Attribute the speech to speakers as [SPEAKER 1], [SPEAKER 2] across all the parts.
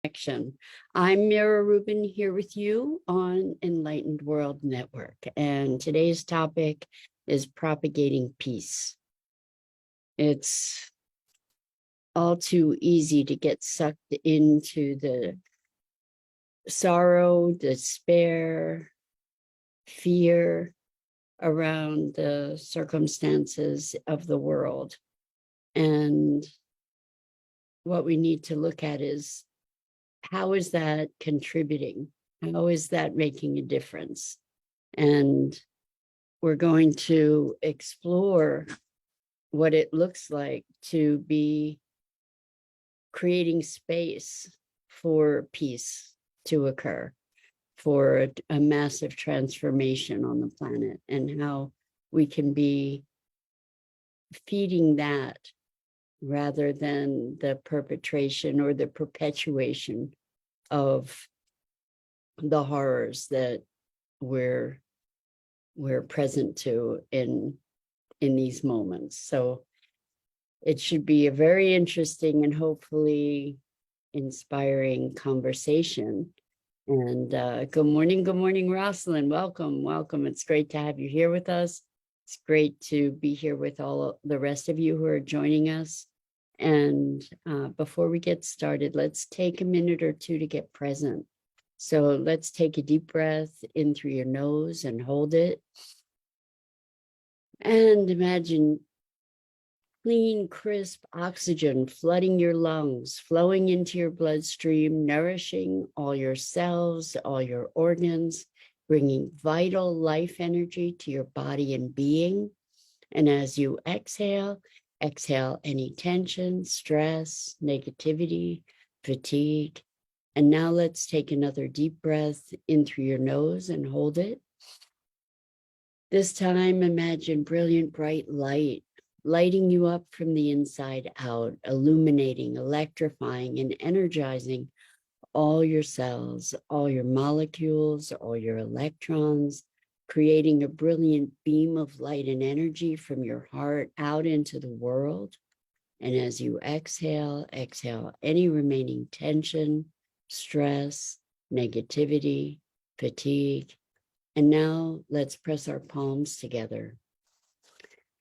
[SPEAKER 1] Connection. I'm Mira Rubin here with you on Enlightened World Network, and today's topic is propagating peace. It's all too easy to get sucked into the sorrow, despair, fear around the circumstances of the world. And what we need to look at is, how is that contributing? How is that making a difference? And we're going to explore what it looks like to be creating space for peace to occur, for a massive transformation on the planet, and how we can be feeding that rather than the perpetration or the perpetuation of the horrors that we're present to in these moments. So it should be a very interesting and hopefully inspiring conversation. And good morning, Rosalind. Welcome. It's great to have you here with us. It's great to be here with all the rest of you who are joining us. And before we get started, let's take a minute or two to get present. So let's take a deep breath in through your nose and hold it. And imagine clean, crisp oxygen flooding your lungs, flowing into your bloodstream, nourishing all your cells, all your organs, bringing vital life energy to your body and being. And as you exhale any tension, stress, negativity, fatigue. And now let's take another deep breath in through your nose and hold it. This time, imagine brilliant, bright light lighting you up from the inside out, illuminating, electrifying, and energizing all your cells, all your molecules, all your electrons, creating a brilliant beam of light and energy from your heart out into the world. And as you exhale any remaining tension, stress, negativity, fatigue. And now let's press our palms together.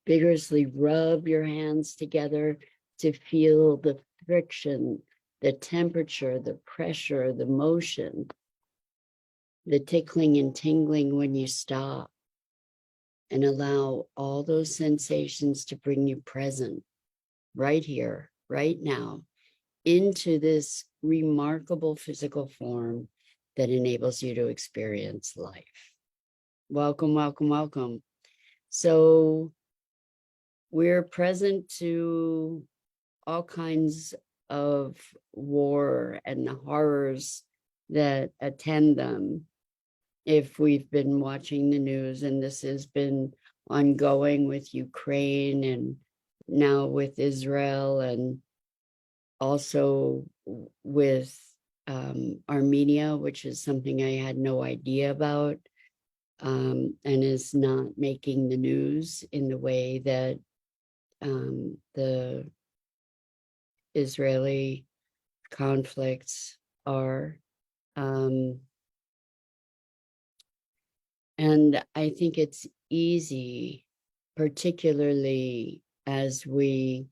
[SPEAKER 1] Vigorously rub your hands together to feel the friction, the temperature, the pressure, the motion, the tickling and tingling when you stop. And allow all those sensations to bring you present, right here, right now, into this remarkable physical form that enables you to experience life. Welcome. So we're present to all kinds of war and the horrors that attend them. If we've been watching the news, and this has been ongoing with Ukraine and now with Israel, and also with Armenia, which is something I had no idea about, and is not making the news in the way that the Israeli conflicts are. And I think it's easy, particularly as we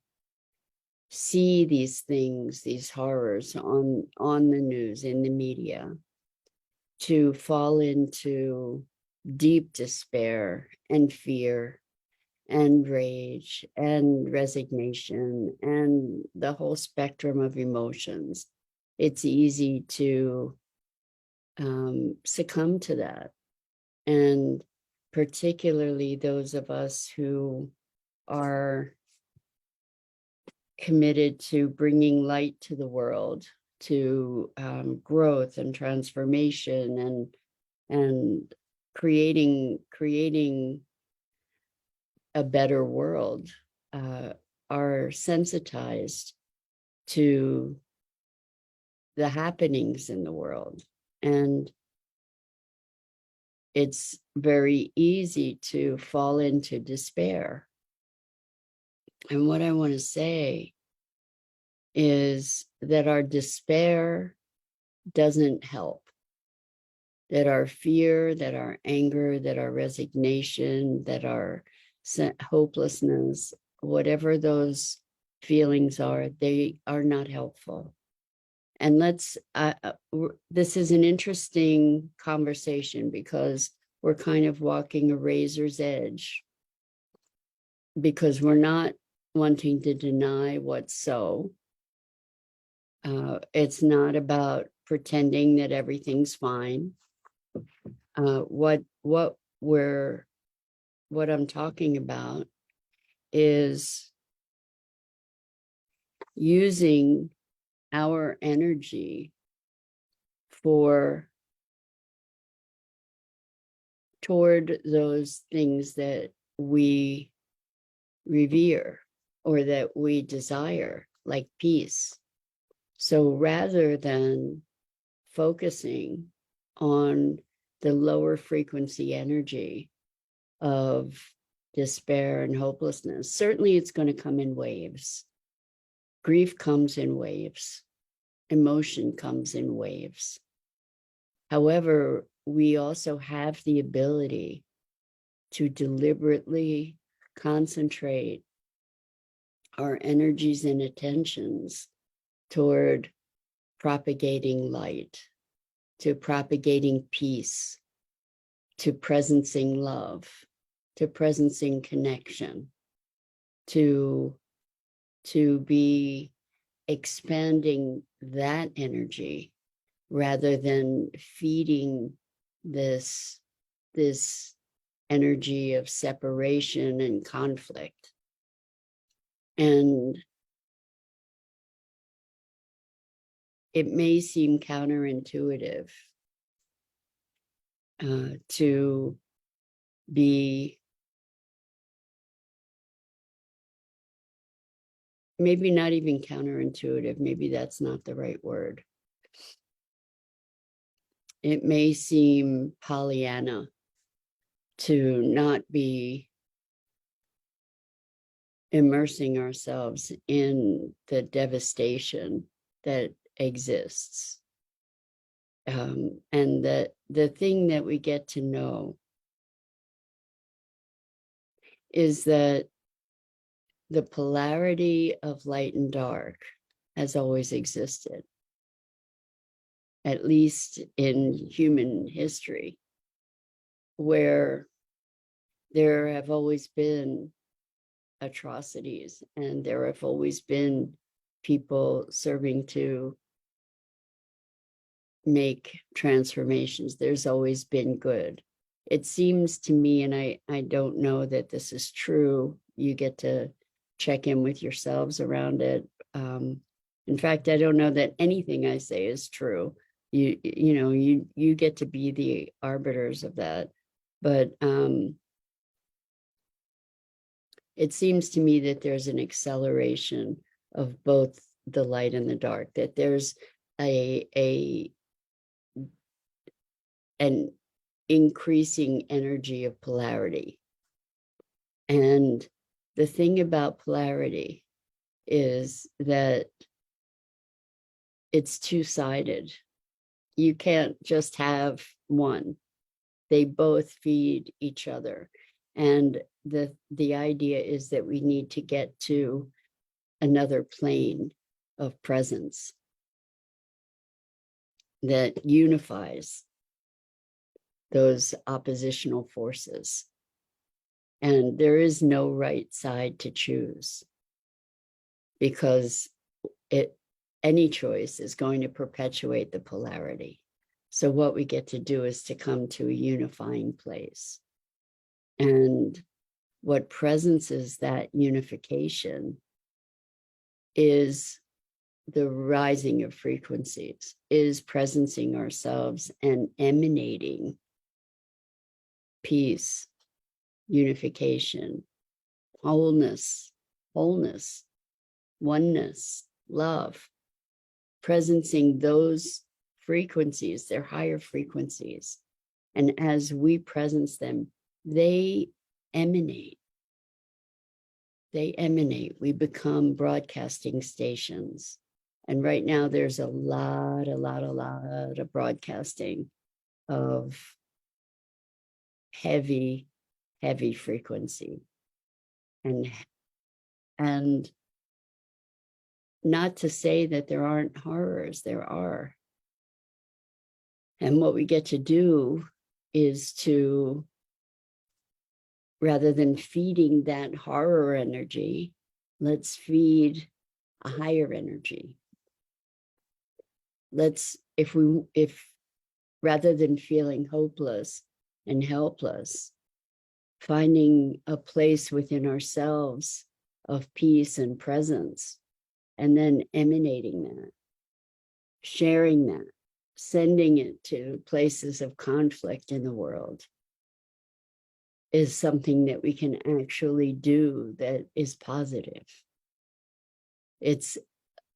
[SPEAKER 1] see these things, these horrors on the news, in the media, to fall into deep despair and fear and rage and resignation and the whole spectrum of emotions. It's easy to succumb to that. And particularly those of us who are committed to bringing light to the world, to growth and transformation and creating a better world, are sensitized to the happenings in the world. And it's very easy to fall into despair. And what I want to say is that our despair doesn't help. That our fear, that our anger, that our resignation, that our hopelessness, whatever those feelings are, they are not helpful. And this is an interesting conversation because we're kind of walking a razor's edge, because we're not wanting to deny what's so. It's not about pretending that everything's fine. What I'm talking about is using our energy toward those things that we revere or that we desire, like peace. So rather than focusing on the lower frequency energy of despair and hopelessness, certainly it's going to come in waves. Grief comes in waves. Emotion comes in waves. However, we also have the ability to deliberately concentrate our energies and attentions toward propagating light, to propagating peace, to presencing love, to presencing connection, to be expanding that energy rather than feeding this energy of separation and conflict. And it may seem counterintuitive to be, maybe not even counterintuitive, maybe that's not the right word. It may seem Pollyanna to not be immersing ourselves in the devastation that exists. And the thing that we get to know is that the polarity of light and dark has always existed, at least in human history, where there have always been atrocities and there have always been people serving to make transformations. There's always been good. It seems to me, and I don't know that this is true, you get to check in with yourselves around it. In fact, I don't know that anything I say is true. You get to be the arbiters of that. But it seems to me that there's an acceleration of both the light and the dark, that there's an increasing energy of polarity. And the thing about polarity is that it's two-sided. You can't just have one. They both feed each other. And the idea is that we need to get to another plane of presence that unifies those oppositional forces. And there is no right side to choose, because any choice is going to perpetuate the polarity. So what we get to do is to come to a unifying place. And what presences that unification is the rising of frequencies, is presencing ourselves and emanating peace, unification, wholeness, oneness, love, presencing those frequencies, they're higher frequencies. And as we presence them, they emanate. We become broadcasting stations And right now there's a lot of broadcasting of heavy frequency. And not to say that there aren't horrors, there are. And what we get to do is to, rather than feeding that horror energy, let's feed a higher energy. If rather than feeling hopeless and helpless, finding a place within ourselves of peace and presence, and then emanating that, sharing that, sending it to places of conflict in the world, is something that we can actually do that is positive. It's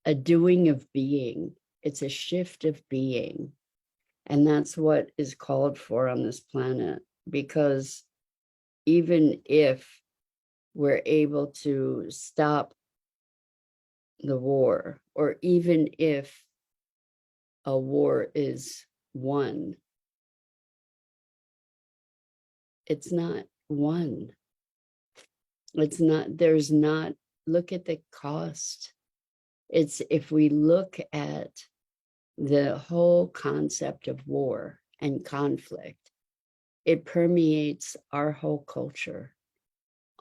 [SPEAKER 1] a doing of being. It's a shift of being. And that's what is called for on this planet, because even if we're able to stop the war, or even if a war is won, it's not won. It's not, there's not, look at the cost. It's, if we look at the whole concept of war and conflict, it permeates our whole culture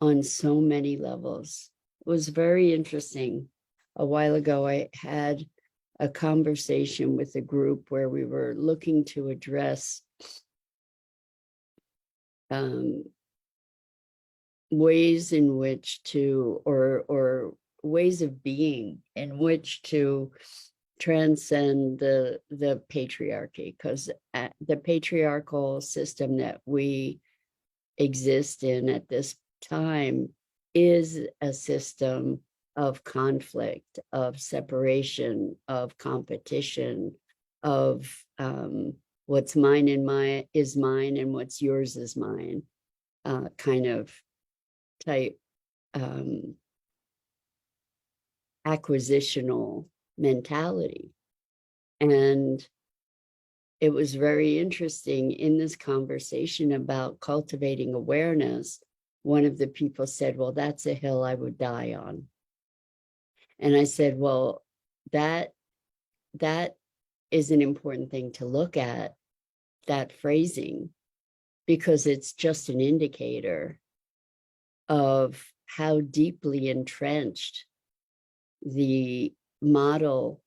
[SPEAKER 1] on so many levels. It was very interesting. A while ago, I had a conversation with a group where we were looking to address ways in which to, or ways of being in which to transcend the patriarchy, because the patriarchal system that we exist in at this time is a system of conflict, of separation, of competition, of what's mine is mine and what's yours is mine, kind of type acquisitional mentality. And it was very interesting in this conversation about cultivating awareness. One of the people said, well, that's a hill I would die on. And I said, well, that is an important thing to look at, that phrasing, because it's just an indicator of how deeply entrenched the model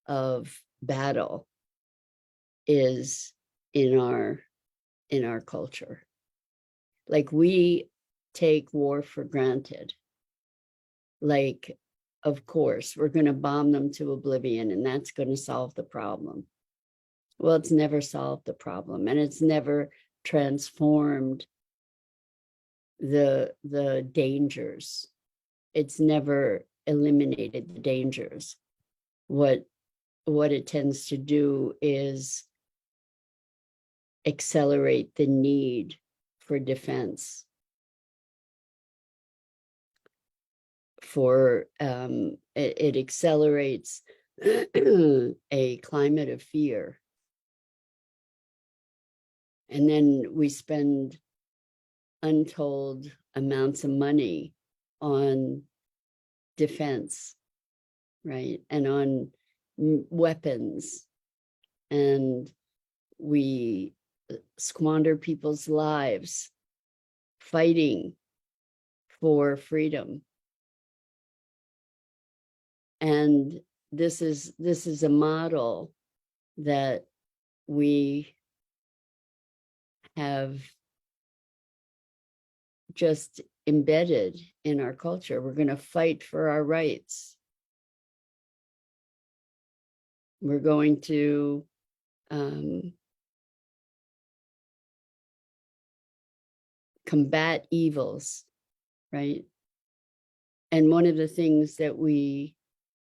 [SPEAKER 1] of battle is in our culture. Like, we take war for granted. Like, of course, we're going to bomb them to oblivion and that's going to solve the problem. Well, it's never solved the problem, and it's never transformed the dangers. It's never eliminated the dangers. What it tends to do is accelerate the need for defense, for it accelerates a climate of fear. And then we spend untold amounts of money on defense, right? And on weapons. And we squander people's lives fighting for freedom. And this is a model that we have just embedded in our culture. We're going to fight for our rights. We're going to combat evils, right? And one of the things that we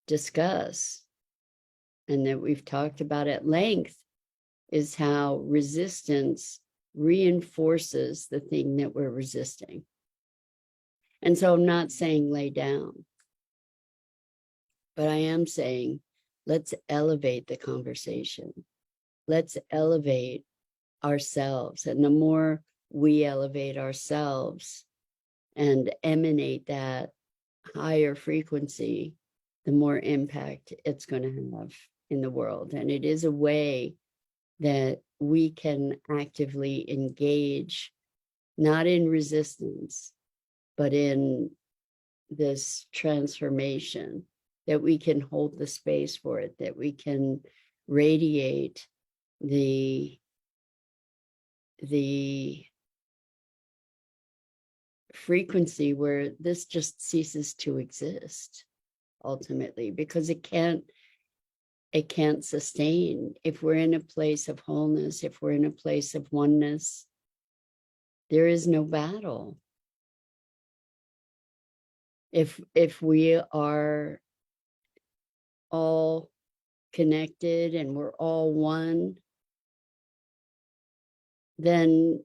[SPEAKER 1] discuss and that we've talked about at length is how resistance reinforces the thing that we're resisting. And so I'm not saying lay down, but I am saying Let's elevate the conversation. Let's elevate ourselves. And the more we elevate ourselves and emanate that higher frequency, the more impact it's going to have in the world. And it is a way that we can actively engage, not in resistance, but in this transformation, that we can hold the space for it, that we can radiate the frequency where this just ceases to exist ultimately, because it can't sustain. If we're in a place of wholeness, if we're in a place of oneness, there is no battle. If we are all connected and we're all one, then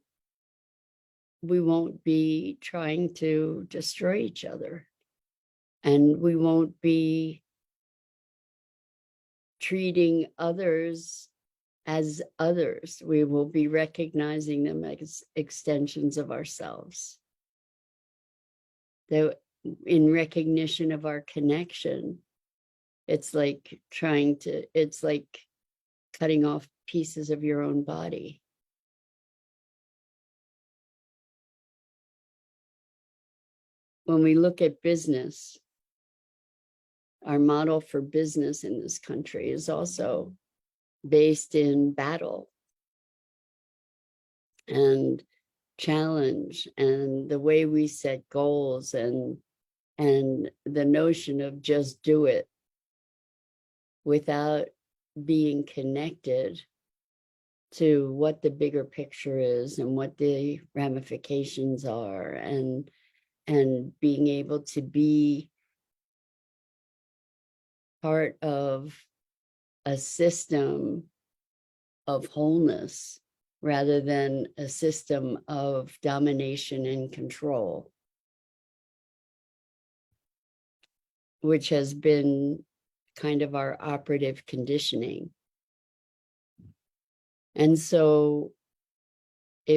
[SPEAKER 1] we won't be trying to destroy each other, and we won't be treating others as others. We will be recognizing them as extensions of ourselves. That in recognition of our connection, it's like cutting off pieces of your own body. When we look at business, our model for business in this country is also based in battle and challenge, and the way we set goals, and the notion of just do it without being connected to what the bigger picture is and what the ramifications are, and being able to be part of a system of wholeness rather than a system of domination and control, which has been kind of our operative conditioning. And so I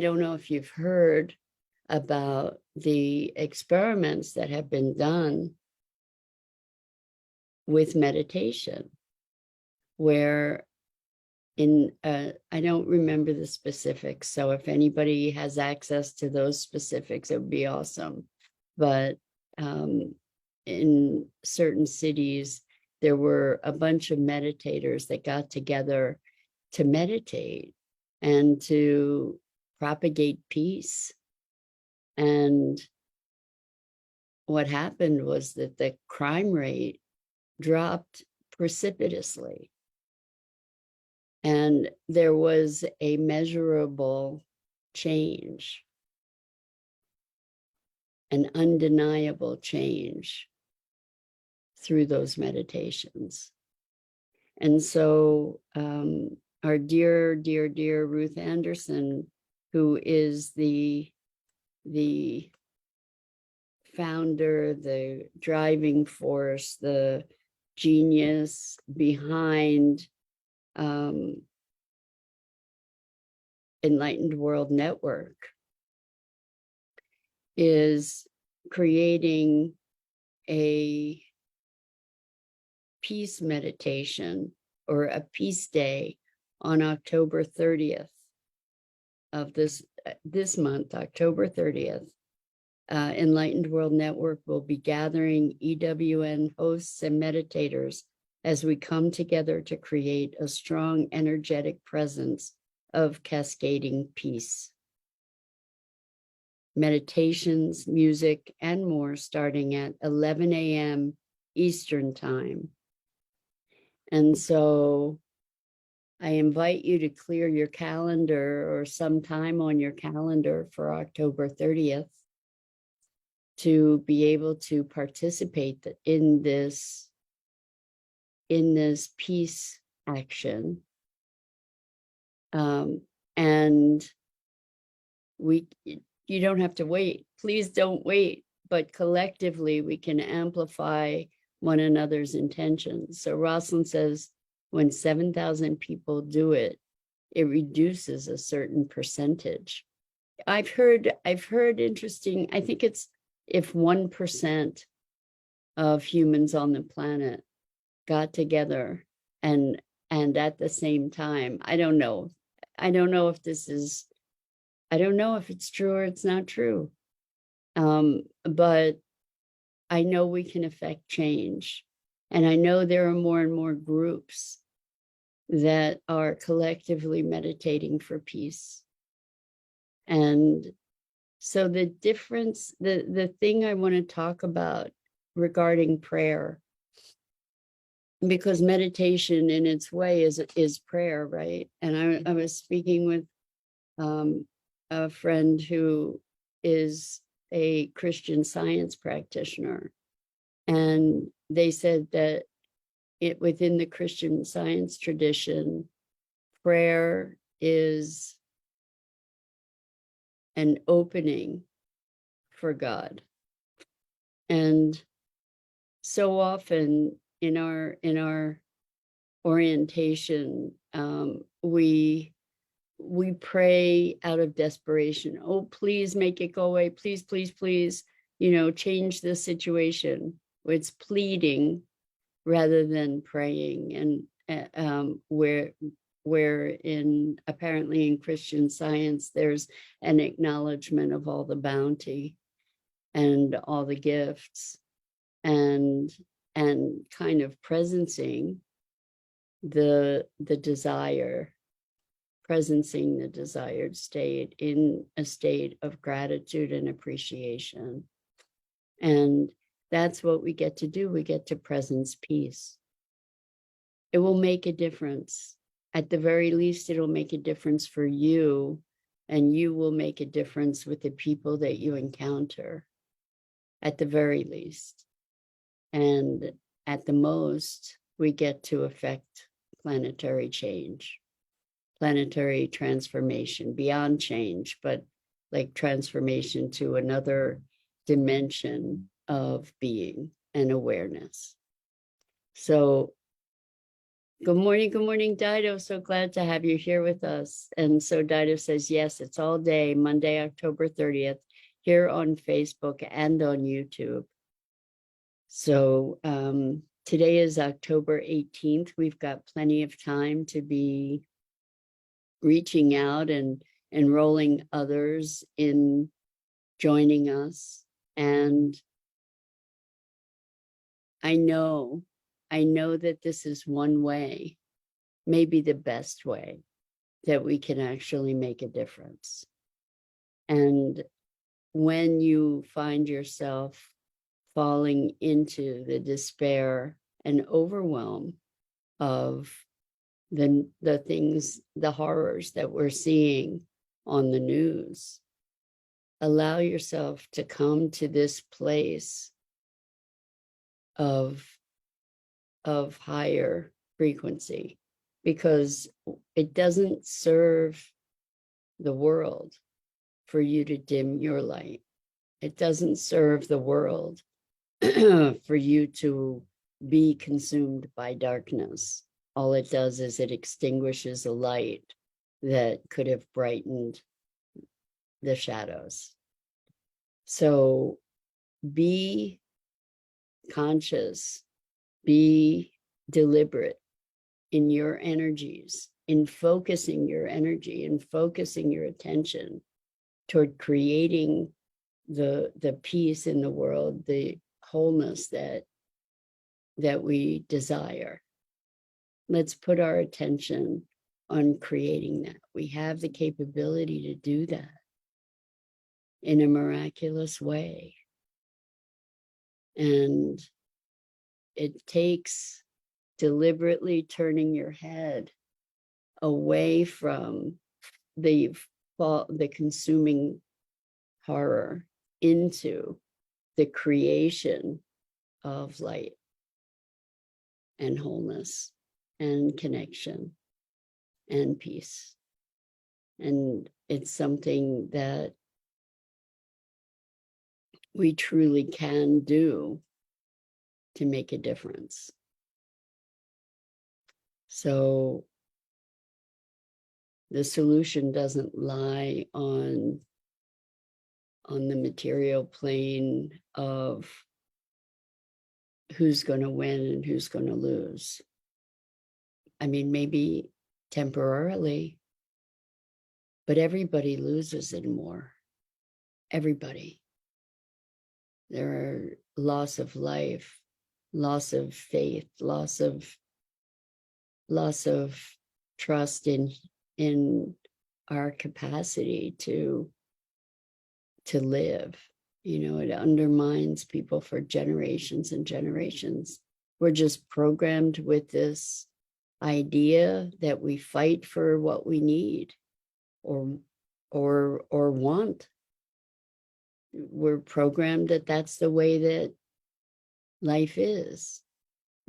[SPEAKER 1] don't know if you've heard about the experiments that have been done with meditation, where I don't remember the specifics, so if anybody has access to those specifics, it would be awesome. But in certain cities, there were a bunch of meditators that got together to meditate and to propagate peace. And what happened was that the crime rate dropped precipitously. And there was a measurable change, an undeniable change through those meditations. And so our dear, dear, dear Ruth Anderson, who is the founder, the driving force, the genius behind Enlightened World Network, is creating a peace meditation or a peace day on October 30th of this month, October 30th. Enlightened World Network will be gathering EWN hosts and meditators as we come together to create a strong, energetic presence of cascading peace. Meditations, music, and more starting at 11 a.m. Eastern Time. And so I invite you to clear your calendar or some time on your calendar for October 30th to be able to participate in this peace action. And you don't have to wait. Please don't wait. But collectively, we can amplify one another's intentions. So Rosalind says when 7,000 people do it, it reduces a certain percentage. I've heard interesting, I think it's if 1% of humans on the planet got together and at the same time, I don't know if it's true or it's not true. But I know we can affect change. And I know there are more and more groups that are collectively meditating for peace. And so the difference, the thing I want to talk about regarding prayer, because meditation in its way is prayer, right? And I was speaking with a friend who is a Christian Science practitioner, and they said that within the Christian Science tradition, prayer is an opening for God. And so often in our orientation, we pray out of desperation. Oh, please make it go away. Please, please, please, change the situation. It's pleading rather than praying. And where apparently in Christian Science, there's an acknowledgement of all the bounty and all the gifts, and kind of presencing the desired state in a state of gratitude and appreciation. And that's what we get to do. We get to presence peace. It will make a difference. At the very least, it'll make a difference for you, and you will make a difference with the people that you encounter, at the very least. And at the most, we get to affect planetary change, planetary transformation, beyond change, but like transformation to another dimension of being and awareness. So good morning, Dido. So glad to have you here with us. And so Dido says, yes, it's all day, Monday, October 30th, here on Facebook and on YouTube. So today is October 18th. We've got plenty of time to be reaching out and enrolling others in joining us. And I know that this is one way, maybe the best way, that we can actually make a difference. And when you find yourself falling into the despair and overwhelm of the things, the horrors that we're seeing on the news, allow yourself to come to this place of higher frequency, because it doesn't serve the world for you to dim your light. It doesn't serve the world for you to be consumed by darkness. All it does is it extinguishes a light that could have brightened the shadows. So be conscious, be deliberate in your energies, in focusing your energy and focusing your attention toward creating the peace in the world, the wholeness that we desire. Let's put our attention on creating that. We have the capability to do that in a miraculous way. And it takes deliberately turning your head away from the consuming horror into the creation of light and wholeness and connection and peace. And it's something that we truly can do to make a difference. So the solution doesn't lie on the material plane of who's going to win and who's going to lose. I mean, maybe temporarily, but everybody loses in war. Everybody. There are loss of life, loss of faith, loss of trust in our capacity to live. You know, it undermines people for generations and generations. We're just programmed with this idea that we fight for what we need or want. We're programmed that that's the way that life is,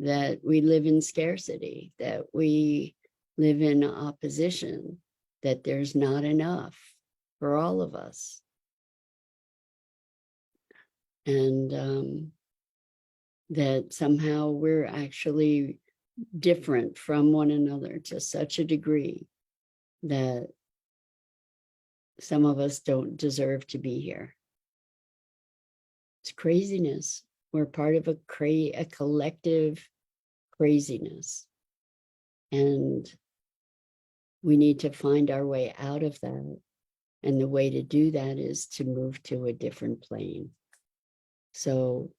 [SPEAKER 1] that we live in scarcity, that we live in opposition, that there's not enough for all of us. And that somehow we're actually different from one another to such a degree that some of us don't deserve to be here. It's craziness. We're part of a collective craziness. And we need to find our way out of that. And the way to do that is to move to a different plane. So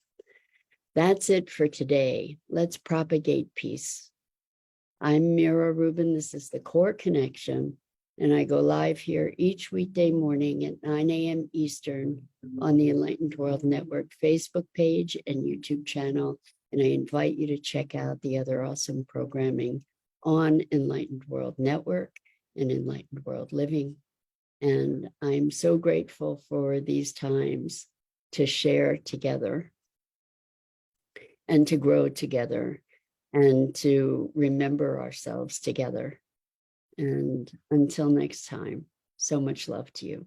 [SPEAKER 1] that's it for today. Let's propagate peace. I'm Mira Rubin. This is the Core Connection. And I go live here each weekday morning at 9 a.m. Eastern on the Enlightened World Network Facebook page and YouTube channel. And I invite you to check out the other awesome programming on Enlightened World Network and Enlightened World Living. And I'm so grateful for these times to share together and to grow together and to remember ourselves together. And until next time, so much love to you.